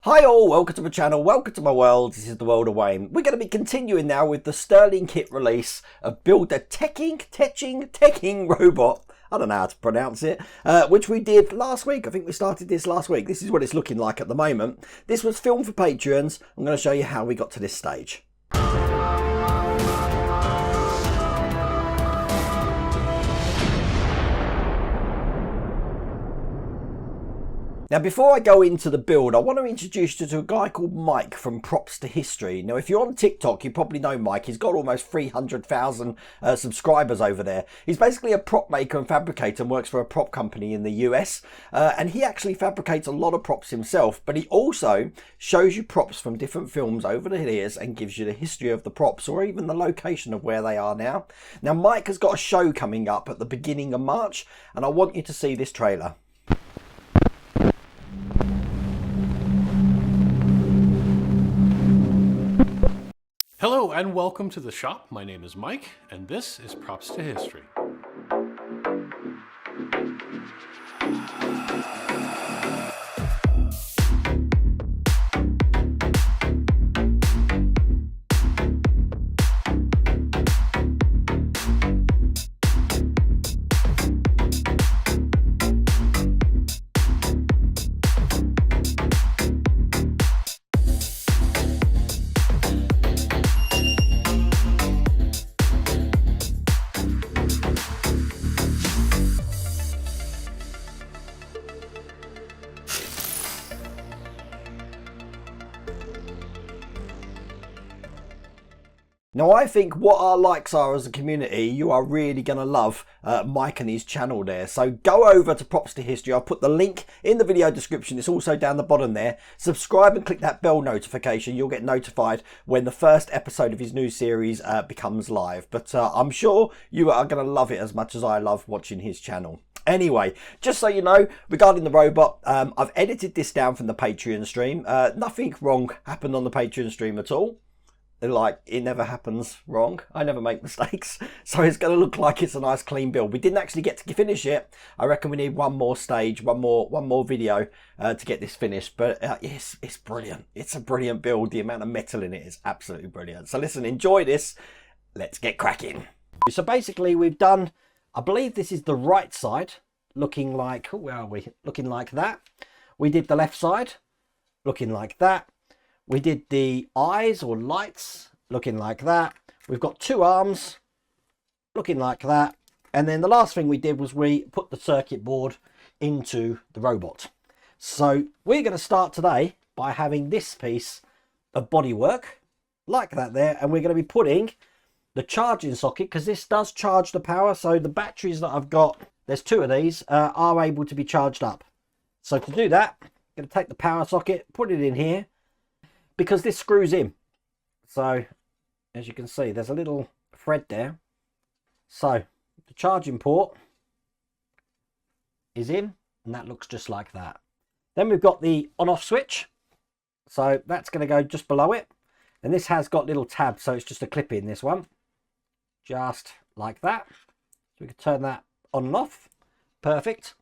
Hi all, welcome to my channel, welcome to my world. This is the world of Wayne. We're going to be continuing now with the StirlingKit release of Build a Teching Robot. I don't know how to pronounce it, which we did last week. I think we started this last week. This is what it's looking like at the moment. This was filmed for Patreons. I'm going to show you how we got to this stage. Now, before I go into the build, I want to introduce you to a guy called Mike from Props to History. Now, if you're on TikTok, you probably know Mike. He's got almost 300,000 subscribers over there. He's basically a prop maker and fabricator and works for a prop company in the US. And he actually fabricates a lot of props himself, but he also shows you props from different films over the years and gives you the history of the props or even the location of where they are now. Now, Mike has got a show coming up at the beginning of March, and I want you to see this trailer. Hello and welcome to the shop. My name is Mike and this is Props to History. Now, I think what our likes are as a community, you are really going to love Mike and his channel there. So go over to Props to History. I'll put the link in the video description. It's also down the bottom there. Subscribe and click that bell notification. You'll get notified when the first episode of his new series becomes live. But I'm sure you are going to love it as much as I love watching his channel. Anyway, just so you know, regarding the robot, I've edited this down from the Patreon stream. Nothing wrong happened on the Patreon stream at all. Like, it never happens wrong. I never make mistakes. So it's going to look like it's a nice clean build. We didn't actually get to finish it. I reckon we need one more stage, one more video to get this finished. But it's brilliant. It's a brilliant build. The amount of metal in it is absolutely brilliant. So listen, enjoy this. Let's get cracking. So basically we've done, I believe this is the right side, looking like, where are we? Looking like that. We did the left side, looking like that. We did the eyes or lights looking like that. We've got two arms looking like that. And then the last thing we did was we put the circuit board into the robot. So we're going to start today by having this piece of bodywork like that there. And we're going to be putting the charging socket, because this does charge the power. So the batteries that I've got, there's two of these, are able to be charged up. So to do that, I'm going to take the power socket, put it in here, because this screws in. So as you can see, there's a little thread there. So the charging port is in, and that looks just like that. Then we've got the on-off switch. So that's going to go just below it. And this has got little tabs, so it's just a clip in, this one. Just like that. So we can turn that on and off. Perfect.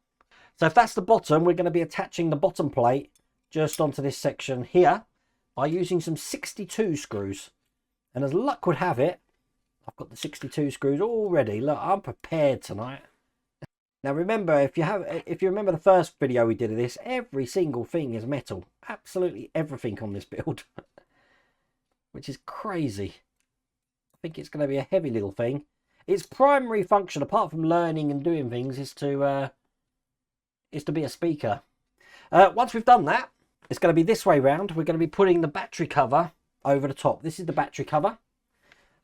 So if that's the bottom, we're going to be attaching the bottom plate just onto this section here by using some 62 screws. And as luck would have it, I've got the 62 screws already. Look, I'm prepared tonight. Now remember, if you remember the first video we did of this, every single thing is metal. Absolutely everything on this build. Which is crazy. I think it's going to be a heavy little thing. Its primary function, apart from learning and doing things, is to be a speaker. Once we've done that, it's going to be this way round. We're going to be putting the battery cover over the top. This is the battery cover.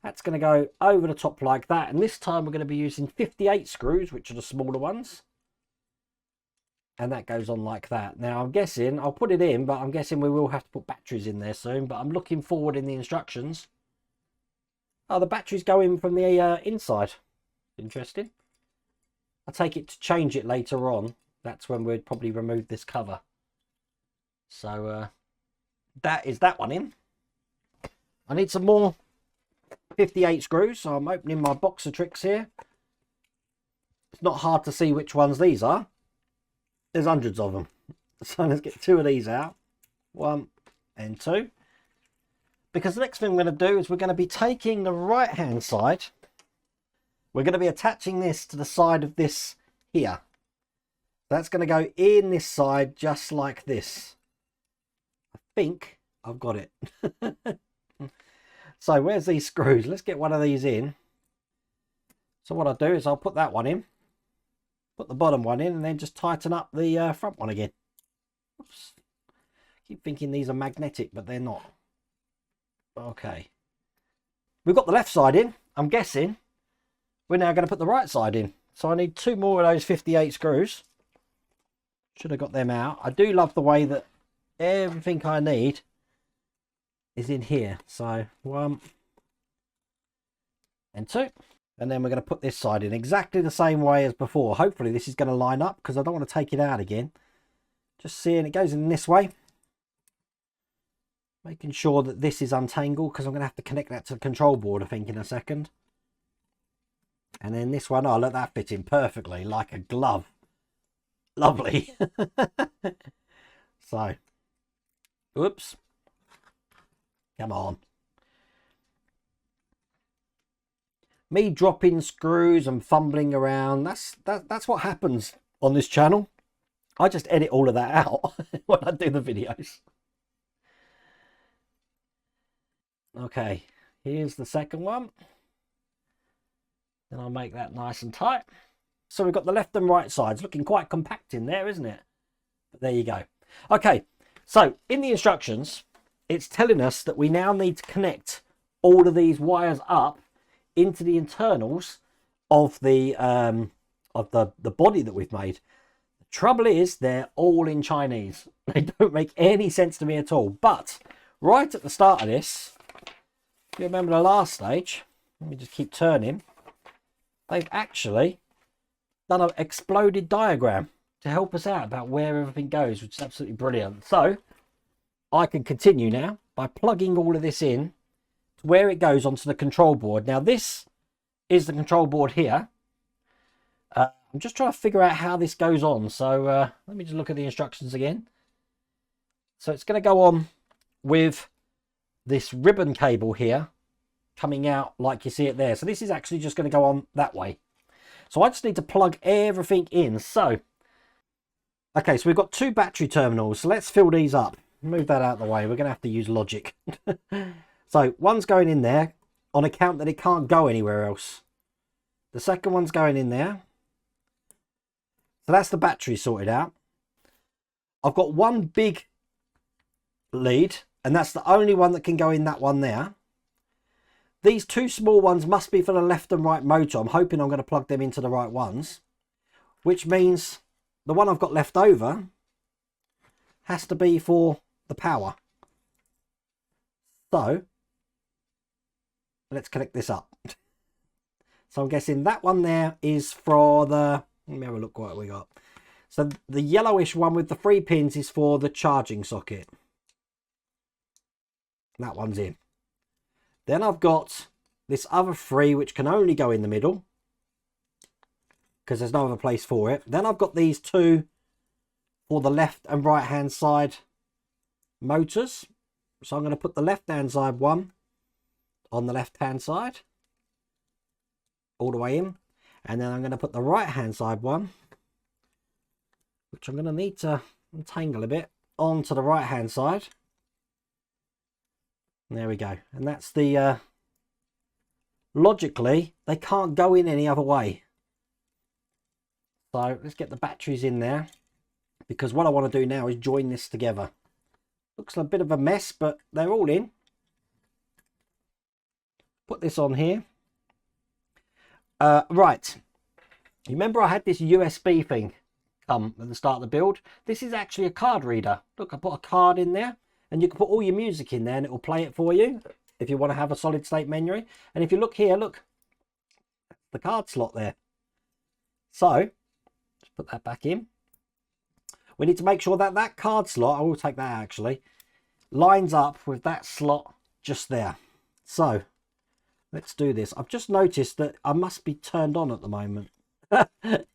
That's going to go over the top like that. And this time we're going to be using 58 screws, which are the smaller ones. And that goes on like that. Now I'm guessing, I'll put it in, but I'm guessing we will have to put batteries in there soon. But I'm looking forward in the instructions. Oh, the batteries go in from the inside. Interesting. I'll take it to change it later on. That's when we'd probably remove this cover. So that is that one in. I need some more 58 screws, so I'm opening my box of tricks here. It's not hard to see which ones these are. There's hundreds of them. So let's get two of these out. 1 and 2. Because the next thing we're going to do is we're going to be taking the right hand side. We're going to be attaching this to the side of this here. That's going to go in this side just like this. I think I've got it. So where's these screws? Let's get one of these in. So what I'll do is I'll put that one in, put the bottom one in, and then just tighten up the front one again. Oops. Keep thinking these are magnetic, but they're not. Okay. We've got the left side in. I'm guessing we're now going to put the right side in. So I need 2 more of those 58 screws. Should have got them out. I do love the way that everything I need is in here. So 1 and 2. And then we're going to put this side in exactly the same way as before. Hopefully this is going to line up because I don't want to take it out again. Just seeing it goes in this way. Making sure that this is untangled because I'm going to have to connect that to the control board, I think, in a second. And then this one, oh, look, that fits in perfectly like a glove. Lovely. So, oops. Come on. Me dropping screws and fumbling around, that's what happens on this channel. I just edit all of that out when I do the videos. Okay, here's the second one. Then I'll make that nice and tight. So we've got the left and right sides looking quite compact in there, isn't it? But there you go. Okay, so in the instructions, it's telling us that we now need to connect all of these wires up into the internals of the body that we've made. The trouble is they're all in Chinese. They don't make any sense to me at all. But right at the start of this, if you remember the last stage, let me just keep turning, they've actually done an exploded diagram to help us out about where everything goes, which is absolutely brilliant. So I can continue now by plugging all of this in where it goes onto the control board. Now this is the control board here. I'm just trying to figure out how this goes on. So let me just look at the instructions again. So it's going to go on with this ribbon cable here coming out like you see it there. So this is actually just going to go on that way. So I just need to plug everything in. So, okay, so we've got 2 battery terminals. So let's fill these up. Move that out of the way. We're going to have to use logic. So one's going in there on account that it can't go anywhere else. The second one's going in there. So that's the battery sorted out. I've got one big lead, and that's the only one that can go in that one there. These 2 small ones must be for the left and right motor. I'm hoping I'm going to plug them into the right ones, which means the one I've got left over has to be for the power. So let's connect this up. So I'm guessing that one there is for the, let me have a look what we got. So the yellowish one with the 3 pins is for the charging socket. That one's in. Then I've got this other 3 which can only go in the middle because there's no other place for it. Then I've got these 2 for the left and right hand side motors. So I'm going to put the left hand side one on the left hand side all the way in, and then I'm going to put the right hand side one, which I'm going to need to untangle a bit, onto the right hand side. There we go. And that's the logically they can't go in any other way. So let's get the batteries in there, because what I want to do now is join this together. Looks a bit of a mess, but they're all in. Put this on here. Right. Remember I had this USB thing come at the start of the build? This is actually a card reader. Look, I put a card in there, and you can put all your music in there and it will play it for you if you want to have a solid state memory. And if you look here, look, the card slot there. So let's put that back in. We need to make sure that that card slot, I will take that out actually, lines up with that slot just there. So let's do this. I've just noticed that I must be turned on at the moment. That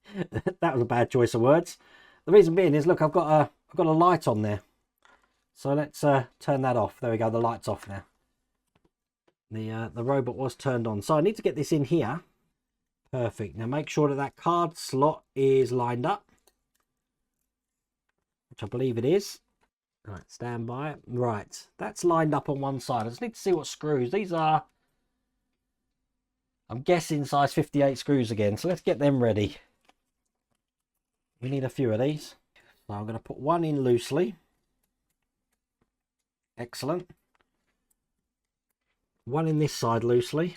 was a bad choice of words. The reason being is, look, I've got a light on there. So let's turn that off. There we go, the light's off now. The robot was turned on. So I need to get this in here. Perfect. Now make sure that that card slot is lined up, which I believe it is. Right, stand by. Right, that's lined up on one side. I just need to see what screws. These are, I'm guessing, size 58 screws again. So let's get them ready. We need a few of these. So I'm going to put one in loosely. Excellent. One in this side loosely.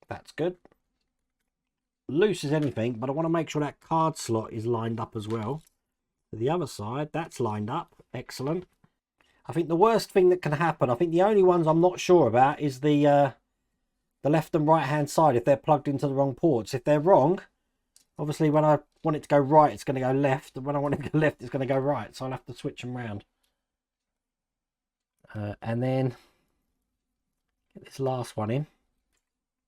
That's good. Loose as anything, but I want to make sure that card slot is lined up as well. The other side, that's lined up. Excellent. I think the worst thing that can happen, I think the only ones I'm not sure about is the left and right hand side, if they're plugged into the wrong ports. If they're wrong, obviously when I want it to go right, it's going to go left, and when I want it to go left, it's going to go right. So I'll have to switch them around. And then get this last one in.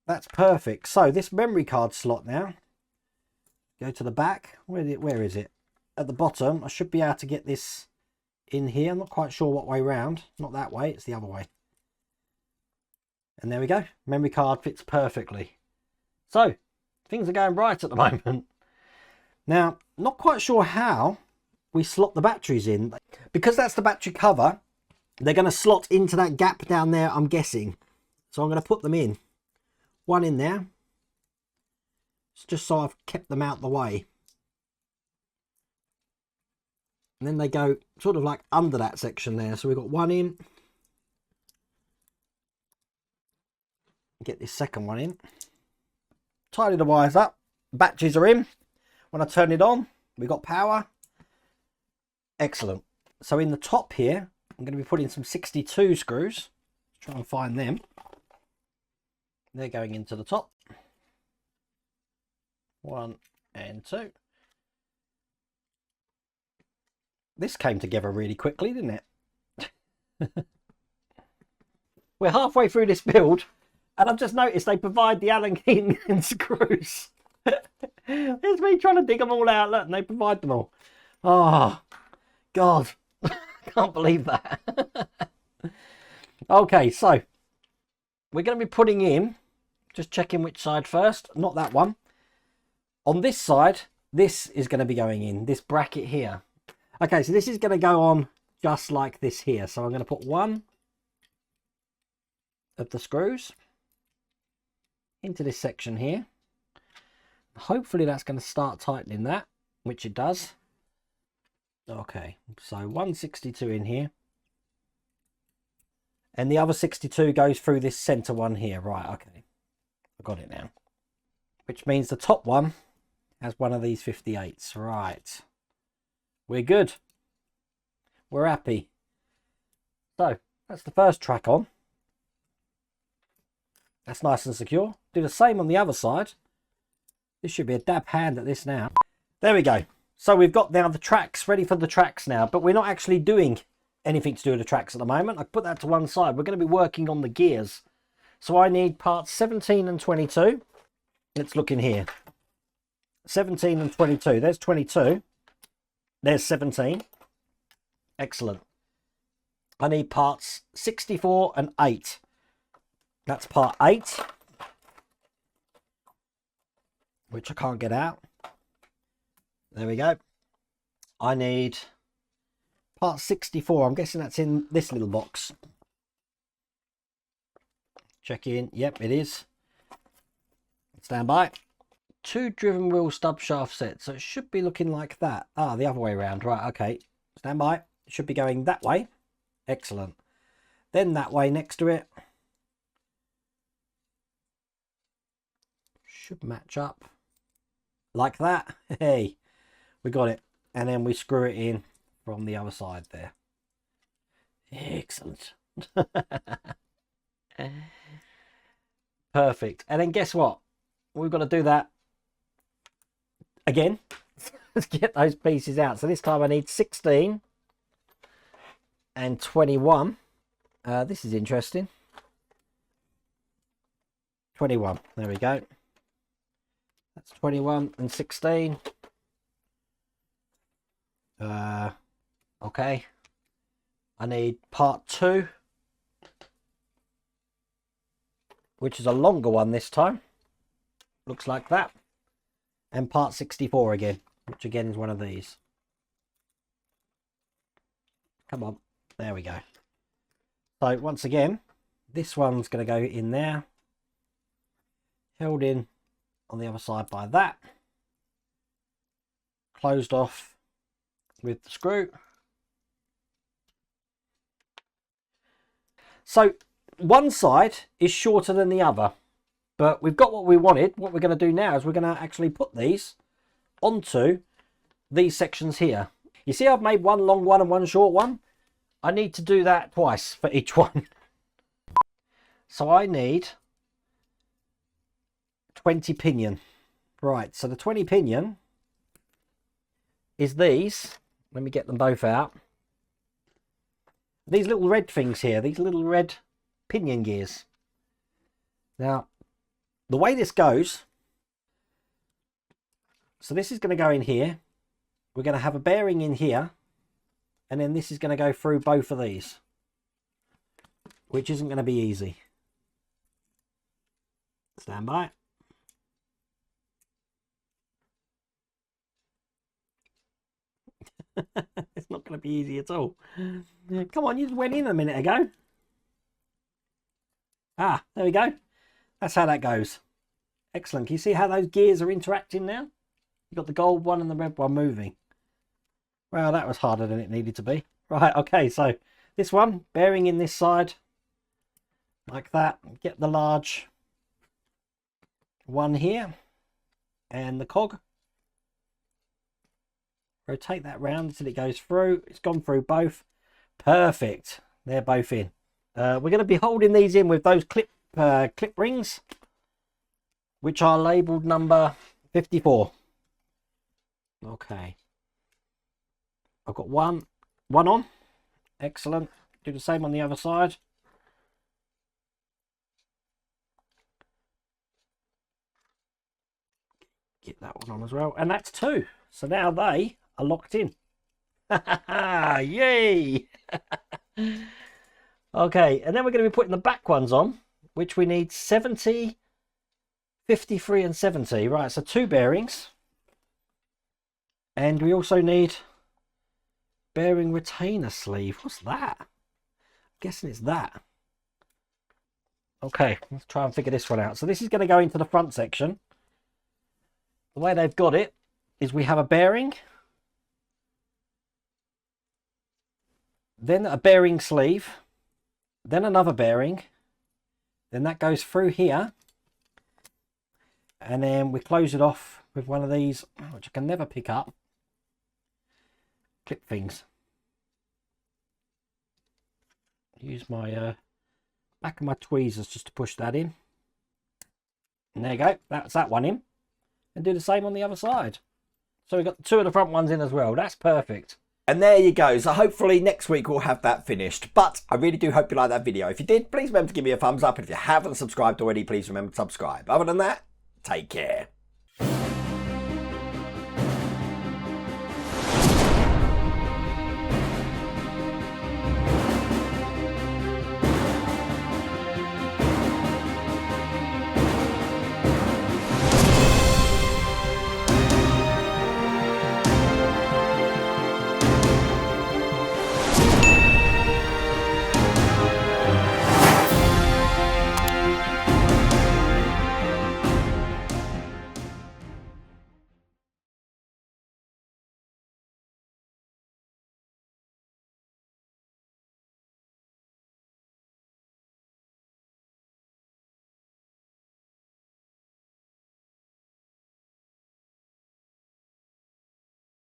That's perfect. So this memory card slot now, go to the back. Where is it? At the bottom. I should be able to get this in here. I'm not quite sure what way round. Not that way, it's the other way. And there we go. Memory card fits perfectly. So things are going right at the moment. Now, not quite sure how we slot the batteries in. Because that's the battery cover, they're going to slot into that gap down there, I'm guessing. So I'm going to put them in. One in there. It's just so I've kept them out the way. And then they go sort of like under that section there. So we've got one in. Get this second one in. Tidy the wires up. Batteries are in. When I turn it on, we've got power. Excellent. So in the top here, I'm going to be putting some 62 screws. Let's try and find them. They're going into the top. 1 and 2. This came together really quickly, didn't it? We're halfway through this build, and I've just noticed they provide the Allen key and screws. There's me trying to dig them all out, look, and they provide them all. Oh, God. Can't believe that. Okay, so we're going to be putting in, just checking which side first, not that one. On this side, this is going to be going in, this bracket here. Okay, so this is going to go on just like this here. So I'm going to put one of the screws into this section here. Hopefully that's going to start tightening that, which it does. Okay, so 162 in here. And the other 62 goes through this center one here. Right, okay. I got it now. Which means the top one has one of these 58s. Right. We're good. We're happy. So, that's the first track on. That's nice and secure. Do the same on the other side. This should be a dab hand at this now. There we go. So we've got now the tracks ready for the tracks now, but we're not actually doing anything to do with the tracks at the moment. I put that to one side. We're going to be working on the gears. So I need parts 17 and 22. Let's look in here. 17 and 22. There's 22. There's 17. Excellent. I need parts 64 and 8. That's part 8, which I can't get out. There we go. I need part 64. I'm guessing that's in this little box. Check in. Yep, it is. Stand by. 2 driven wheel stub shaft sets. So it should be looking like that. Ah, the other way around. Right, okay. Stand by. It should be going that way. Excellent. Then that way next to it. Should match up. Like that. Hey, we got it. And then we screw it in from the other side there. Excellent. Perfect. And then guess what? We've got to do that again. Let's get those pieces out. So this time I need 16 and 21. This is interesting. 21. There we go. That's 21 and 16. Okay. I need part 2, which is a longer one this time. Looks like that. And part 64 again, which again is one of these. Come on. There we go. So once again, this one's going to go in there. Held in on the other side by that. Closed off with the screw. So one side is shorter than the other, but we've got what we wanted. What we're going to do now is we're going to actually put these onto these sections here. You see I've made one long one and one short one? I need to do that twice for each one. So I need 20 pinion. Right, so the 20 pinion is these. Let me get them both out. These little red things here, these little red pinion gears. Now, the way this goes, so this is going to go in here. We're going to have a bearing in here. And then this is going to go through both of these, which isn't going to be easy. Stand by. It's not going to be easy at all. Come on, you just went in a minute ago. Ah, there we go. That's how that goes. Excellent. Can you see how those gears are interacting now? You've got the gold one and the red one moving. Well, that was harder than it needed to be. Right, okay, so this one, bearing in this side, like that. Get the large one here, and the cog. Rotate that round until it goes through. It's gone through both. Perfect. They're both in. We're going to be holding these in with those clip rings, which are labelled number 54. Okay. I've got one on. Excellent. Do the same on the other side. Get that one on as well. And that's 2. So now they are locked in. Yay! Okay, and then we're going to be putting the back ones on, which we need 70, 53 and 70. Right, so 2 bearings. And we also need bearing retainer sleeve. What's that? I'm guessing it's that. Okay, let's try and figure this one out. So this is going to go into the front section. The way they've got it is we have a bearing, then a bearing sleeve, then another bearing, then that goes through here, and then we close it off with one of these, which I can never pick up, clip things. Use my back of my tweezers just to push that in. And there you go, that's that one in. And do the same on the other side. So we've got 2 of the front ones in as well. That's perfect. And there you go. So hopefully next week we'll have that finished. But I really do hope you liked that video. If you did, please remember to give me a thumbs up. And if you haven't subscribed already, please remember to subscribe. Other than that, take care.